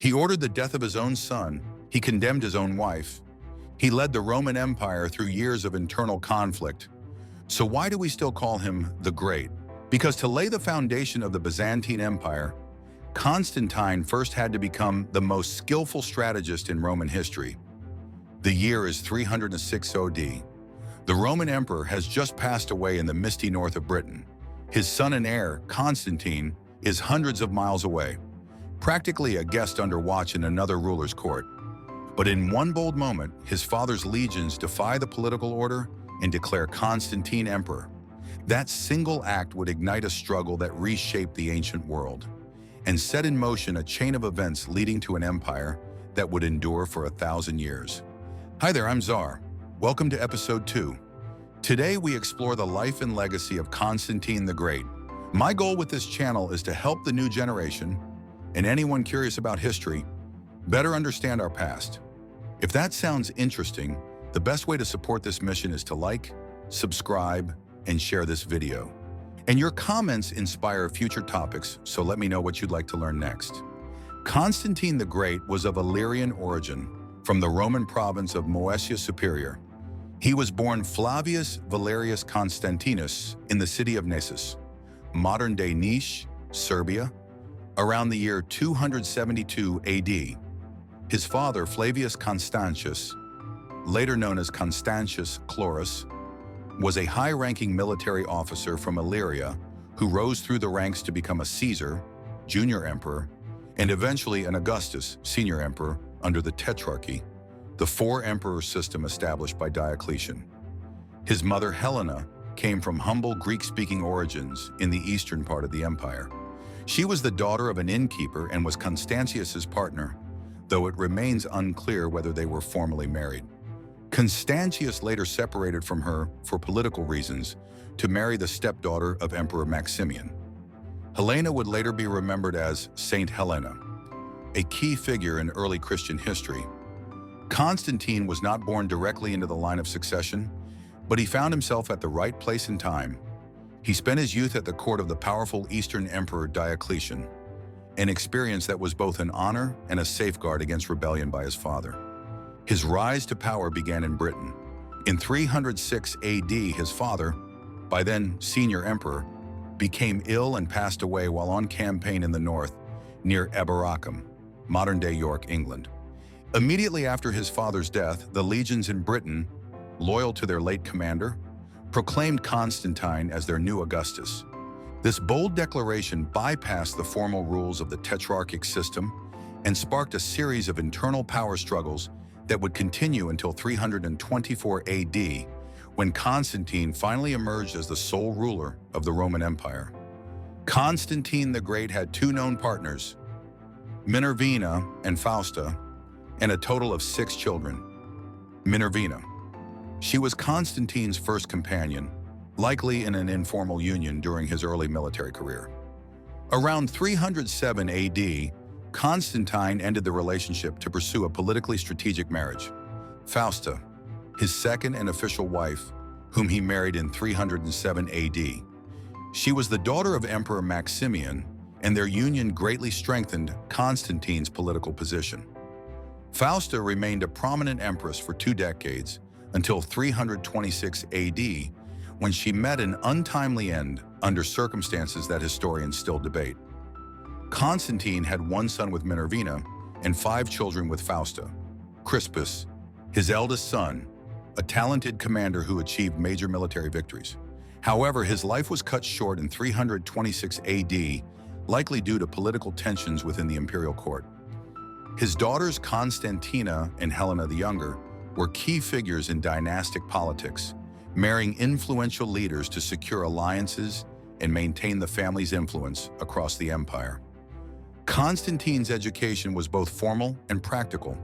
He ordered the death of his own son, he condemned his own wife. He led the Roman Empire through years of internal conflict. So why do we still call him the Great? Because to lay the foundation of the Byzantine Empire, Constantine first had to become the most skillful strategist in Roman history. The year is 306 OD. The Roman emperor has just passed away in the misty north of Britain. His son and heir, Constantine, is hundreds of miles away, practically a guest under watch in another ruler's court. But in one bold moment, his father's legions defy the political order and declare Constantine emperor. That single act would ignite a struggle that reshaped the ancient world and set in motion a chain of events leading to an empire that would endure for 1,000 years. Hi there, I'm Czar. Welcome to episode 2. Today we explore the life and legacy of Constantine the Great. My goal with this channel is to help the new generation, and anyone curious about history, better understand our past. If that sounds interesting, the best way to support this mission is to like, subscribe, and share this video. And your comments inspire future topics, so let me know what you'd like to learn next. Constantine the Great was of Illyrian origin, from the Roman province of Moesia Superior. He was born Flavius Valerius Constantinus in the city of Naissus, modern-day Niš, Serbia, around the year 272 AD. His father, Flavius Constantius, later known as Constantius Chlorus, was a high-ranking military officer from Illyria who rose through the ranks to become a Caesar, junior emperor, and eventually an Augustus, senior emperor, under the Tetrarchy, the four-emperor system established by Diocletian. His mother, Helena, came from humble Greek-speaking origins in the eastern part of the empire. She was the daughter of an innkeeper and was Constantius's partner, though it remains unclear whether they were formally married. Constantius later separated from her for political reasons to marry the stepdaughter of Emperor Maximian. Helena would later be remembered as Saint Helena, a key figure in early Christian history. Constantine was not born directly into the line of succession, but he found himself at the right place and time. He spent his youth at the court of the powerful Eastern Emperor Diocletian, an experience that was both an honor and a safeguard against rebellion by his father. His rise to power began in Britain. In 306 AD, his father, by then senior emperor, became ill and passed away while on campaign in the north near Eboracum, modern-day York, England. Immediately after his father's death, the legions in Britain, loyal to their late commander, proclaimed Constantine as their new Augustus. This bold declaration bypassed the formal rules of the Tetrarchic system and sparked a series of internal power struggles that would continue until 324 AD, when Constantine finally emerged as the sole ruler of the Roman Empire. Constantine the Great had two known partners, Minervina and Fausta, and a total of 6 children. Minervina. She was Constantine's first companion, likely in an informal union during his early military career. Around 307 AD, Constantine ended the relationship to pursue a politically strategic marriage. Fausta, his second and official wife, whom he married in 307 AD. She was the daughter of Emperor Maximian, and their union greatly strengthened Constantine's political position. Fausta remained a prominent empress for 2 decades, until 326 AD, when she met an untimely end under circumstances that historians still debate. Constantine had 1 son with Minervina and 5 children with Fausta. Crispus, his eldest son, a talented commander who achieved major military victories. However, his life was cut short in 326 AD, likely due to political tensions within the imperial court. His daughters Constantina and Helena the Younger were key figures in dynastic politics, marrying influential leaders to secure alliances and maintain the family's influence across the empire. Constantine's education was both formal and practical,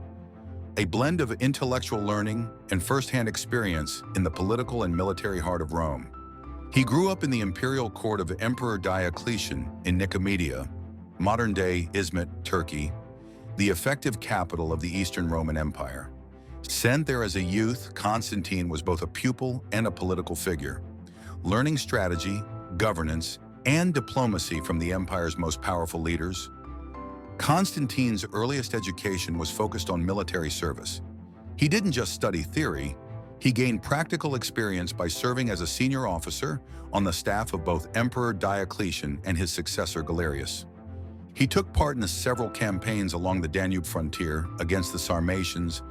a blend of intellectual learning and first-hand experience in the political and military heart of Rome. He grew up in the imperial court of Emperor Diocletian in Nicomedia, modern-day Izmit, Turkey, the effective capital of the Eastern Roman Empire. Sent there as a youth, Constantine was both a pupil and a political figure, learning strategy, governance, and diplomacy from the empire's most powerful leaders. Constantine's earliest education was focused on military service. He didn't just study theory, he gained practical experience by serving as a senior officer on the staff of both Emperor Diocletian and his successor Galerius. He took part in several campaigns along the Danube frontier against the Sarmatians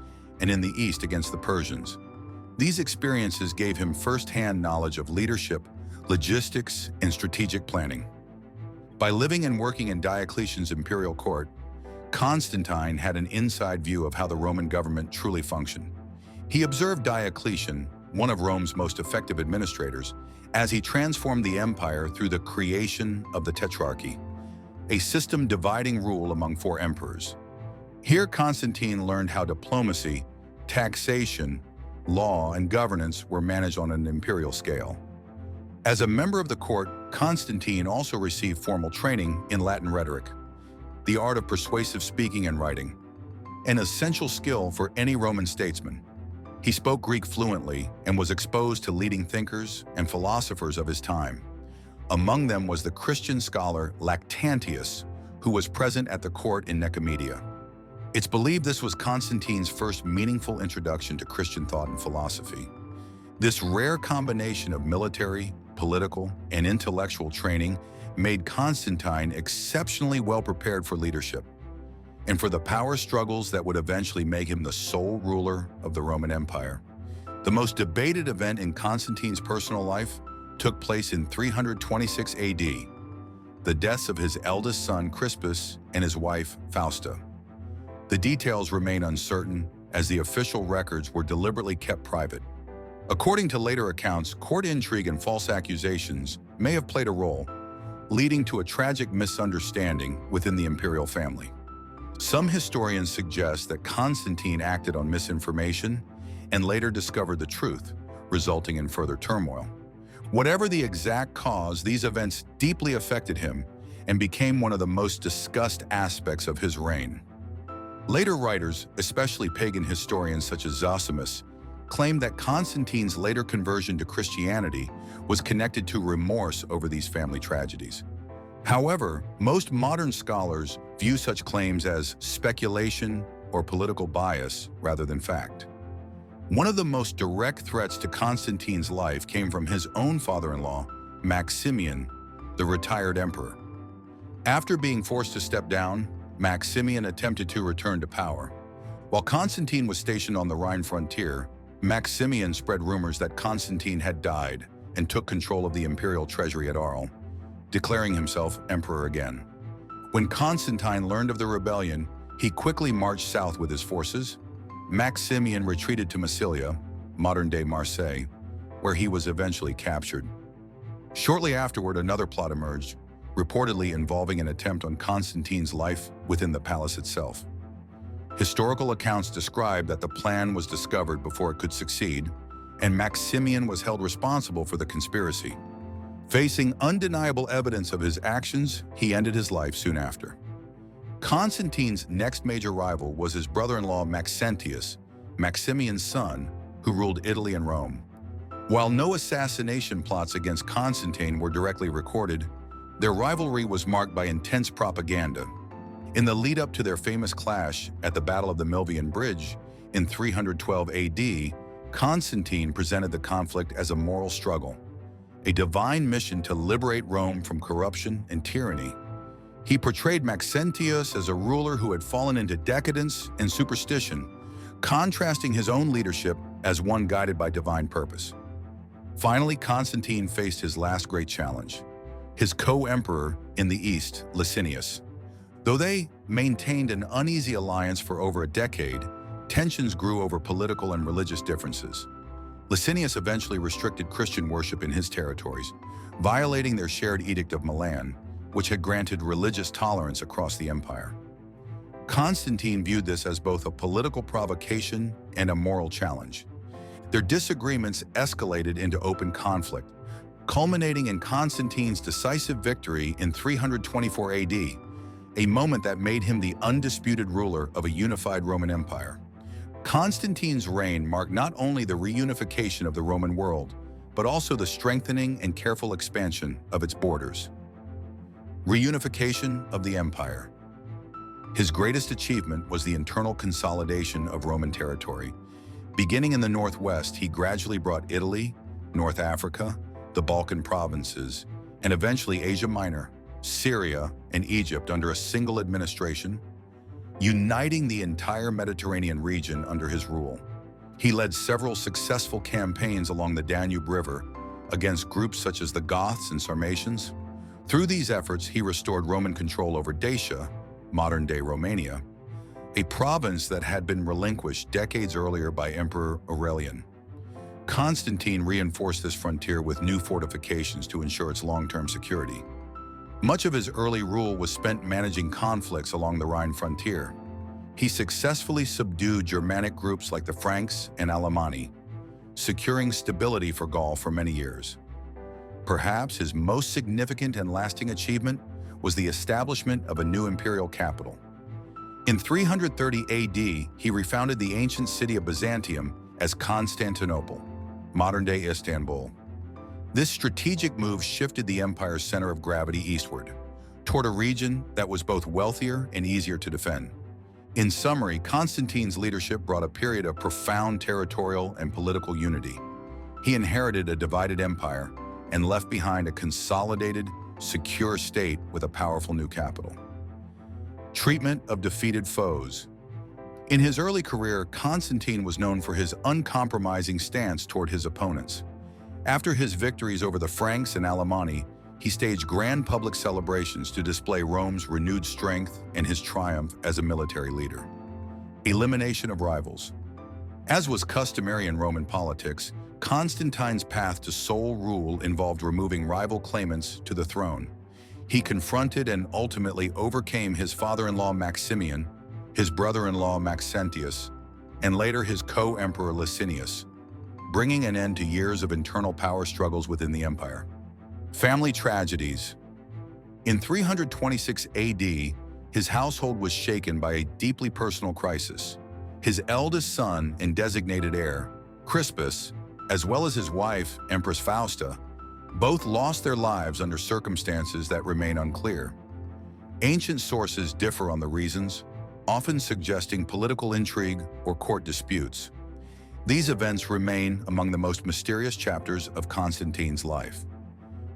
and in the east against the Persians. These experiences gave him first-hand knowledge of leadership, logistics, and strategic planning. By living and working in Diocletian's imperial court, Constantine had an inside view of how the Roman government truly functioned. He observed Diocletian, one of Rome's most effective administrators, as he transformed the empire through the creation of the Tetrarchy, a system dividing rule among 4 emperors. Here Constantine learned how diplomacy, taxation, law, and governance were managed on an imperial scale. As a member of the court, Constantine also received formal training in Latin rhetoric, the art of persuasive speaking and writing, an essential skill for any Roman statesman. He spoke Greek fluently and was exposed to leading thinkers and philosophers of his time. Among them was the Christian scholar Lactantius, who was present at the court in Nicomedia. It's believed this was Constantine's first meaningful introduction to Christian thought and philosophy. This rare combination of military, political, and intellectual training made Constantine exceptionally well prepared for leadership and for the power struggles that would eventually make him the sole ruler of the Roman Empire. The most debated event in Constantine's personal life took place in 326 AD, the deaths of his eldest son Crispus and his wife Fausta. The details remain uncertain, as the official records were deliberately kept private. According to later accounts, court intrigue and false accusations may have played a role, leading to a tragic misunderstanding within the imperial family. Some historians suggest that Constantine acted on misinformation and later discovered the truth, resulting in further turmoil. Whatever the exact cause, these events deeply affected him and became one of the most discussed aspects of his reign. Later writers, especially pagan historians such as Zosimus, claimed that Constantine's later conversion to Christianity was connected to remorse over these family tragedies. However, most modern scholars view such claims as speculation or political bias rather than fact. One of the most direct threats to Constantine's life came from his own father-in-law, Maximian, the retired emperor. After being forced to step down, Maximian attempted to return to power. While Constantine was stationed on the Rhine frontier, Maximian spread rumors that Constantine had died and took control of the imperial treasury at Arles, declaring himself emperor again. When Constantine learned of the rebellion, he quickly marched south with his forces. Maximian retreated to Massilia, modern-day Marseille, where he was eventually captured. Shortly afterward, another plot emerged, reportedly involving an attempt on Constantine's life within the palace itself. Historical accounts describe that the plan was discovered before it could succeed, and Maximian was held responsible for the conspiracy. Facing undeniable evidence of his actions, he ended his life soon after. Constantine's next major rival was his brother-in-law Maxentius, Maximian's son, who ruled Italy and Rome. While no assassination plots against Constantine were directly recorded, their rivalry was marked by intense propaganda. In the lead-up to their famous clash at the Battle of the Milvian Bridge in 312 AD, Constantine presented the conflict as a moral struggle, a divine mission to liberate Rome from corruption and tyranny. He portrayed Maxentius as a ruler who had fallen into decadence and superstition, contrasting his own leadership as one guided by divine purpose. Finally, Constantine faced his last great challenge, his co-emperor in the east, Licinius. Though they maintained an uneasy alliance for over a decade, tensions grew over political and religious differences. Licinius eventually restricted Christian worship in his territories, violating their shared Edict of Milan, which had granted religious tolerance across the empire. Constantine viewed this as both a political provocation and a moral challenge. Their disagreements escalated into open conflict, culminating in Constantine's decisive victory in 324 AD, a moment that made him the undisputed ruler of a unified Roman Empire. Constantine's reign marked not only the reunification of the Roman world, but also the strengthening and careful expansion of its borders. Reunification of the empire. His greatest achievement was the internal consolidation of Roman territory. Beginning in the northwest, he gradually brought Italy, North Africa, the Balkan provinces, and eventually Asia Minor, Syria, and Egypt under a single administration, uniting the entire Mediterranean region under his rule. He led several successful campaigns along the Danube River against groups such as the Goths and Sarmatians. Through these efforts, he restored Roman control over Dacia, modern-day Romania, a province that had been relinquished decades earlier by Emperor Aurelian. Constantine reinforced this frontier with new fortifications to ensure its long-term security. Much of his early rule was spent managing conflicts along the Rhine frontier. He successfully subdued Germanic groups like the Franks and Alemanni, securing stability for Gaul for many years. Perhaps his most significant and lasting achievement was the establishment of a new imperial capital. In 330 AD, he refounded the ancient city of Byzantium as Constantinople, modern-day Istanbul. This strategic move shifted the empire's center of gravity eastward, toward a region that was both wealthier and easier to defend. In summary, Constantine's leadership brought a period of profound territorial and political unity. He inherited a divided empire and left behind a consolidated, secure state with a powerful new capital. Treatment of defeated foes. In his early career, Constantine was known for his uncompromising stance toward his opponents. After his victories over the Franks and Alemanni, he staged grand public celebrations to display Rome's renewed strength and his triumph as a military leader. Elimination of rivals. As was customary in Roman politics, Constantine's path to sole rule involved removing rival claimants to the throne. He confronted and ultimately overcame his father-in-law Maximian, his brother-in-law Maxentius, and later his co-emperor Licinius, bringing an end to years of internal power struggles within the empire. Family tragedies. In 326 AD, his household was shaken by a deeply personal crisis. His eldest son and designated heir, Crispus, as well as his wife, Empress Fausta, both lost their lives under circumstances that remain unclear. Ancient sources differ on the reasons, often suggesting political intrigue or court disputes. These events remain among the most mysterious chapters of Constantine's life.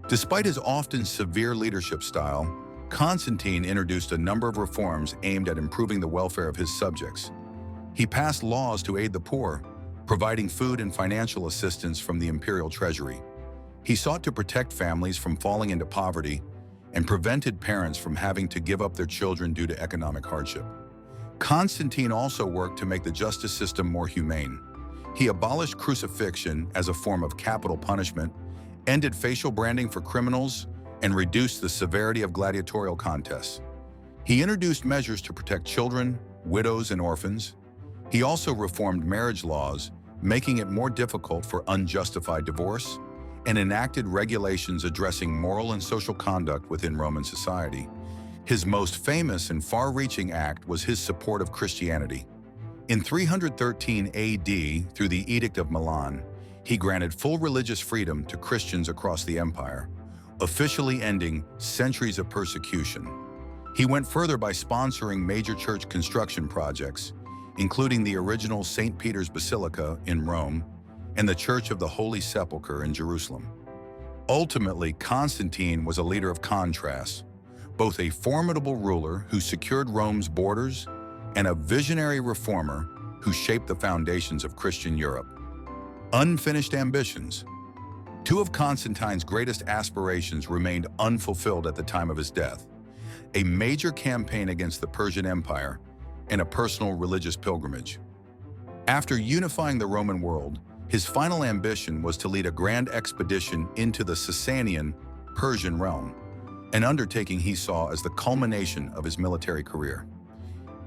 Despite his often severe leadership style, Constantine introduced a number of reforms aimed at improving the welfare of his subjects. He passed laws to aid the poor, providing food and financial assistance from the imperial treasury. He sought to protect families from falling into poverty and prevented parents from having to give up their children due to economic hardship. Constantine also worked to make the justice system more humane. He abolished crucifixion as a form of capital punishment, ended facial branding for criminals, and reduced the severity of gladiatorial contests. He introduced measures to protect children, widows, and orphans. He also reformed marriage laws, making it more difficult for unjustified divorce, and enacted regulations addressing moral and social conduct within Roman society. His most famous and far-reaching act was his support of Christianity. In 313 AD, through the Edict of Milan, he granted full religious freedom to Christians across the empire, officially ending centuries of persecution. He went further by sponsoring major church construction projects, including the original St. Peter's Basilica in Rome and the Church of the Holy Sepulchre in Jerusalem. Ultimately, Constantine was a leader of contrasts, both a formidable ruler who secured Rome's borders and a visionary reformer who shaped the foundations of Christian Europe. Unfinished ambitions. Two of Constantine's greatest aspirations remained unfulfilled at the time of his death: a major campaign against the Persian Empire and a personal religious pilgrimage. After unifying the Roman world, his final ambition was to lead a grand expedition into the Sasanian Persian realm, an undertaking he saw as the culmination of his military career.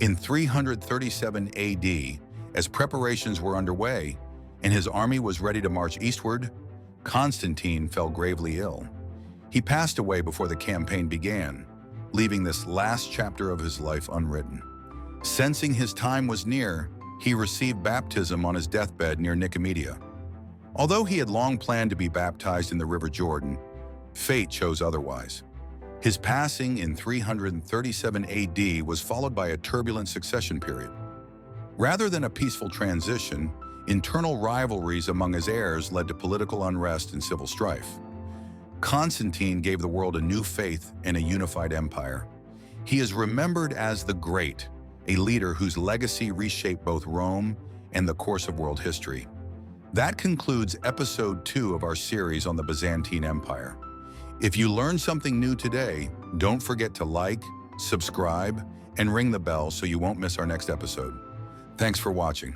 In 337 AD, as preparations were underway and his army was ready to march eastward, Constantine fell gravely ill. He passed away before the campaign began, leaving this last chapter of his life unwritten. Sensing his time was near, he received baptism on his deathbed near Nicomedia. Although he had long planned to be baptized in the River Jordan, fate chose otherwise. His passing in 337 AD was followed by a turbulent succession period. Rather than a peaceful transition, internal rivalries among his heirs led to political unrest and civil strife. Constantine gave the world a new faith and a unified empire. He is remembered as the Great, a leader whose legacy reshaped both Rome and the course of world history. That concludes episode 2 of our series on the Byzantine Empire. If you learned something new today, don't forget to like, subscribe, and ring the bell so you won't miss our next episode. Thanks for watching.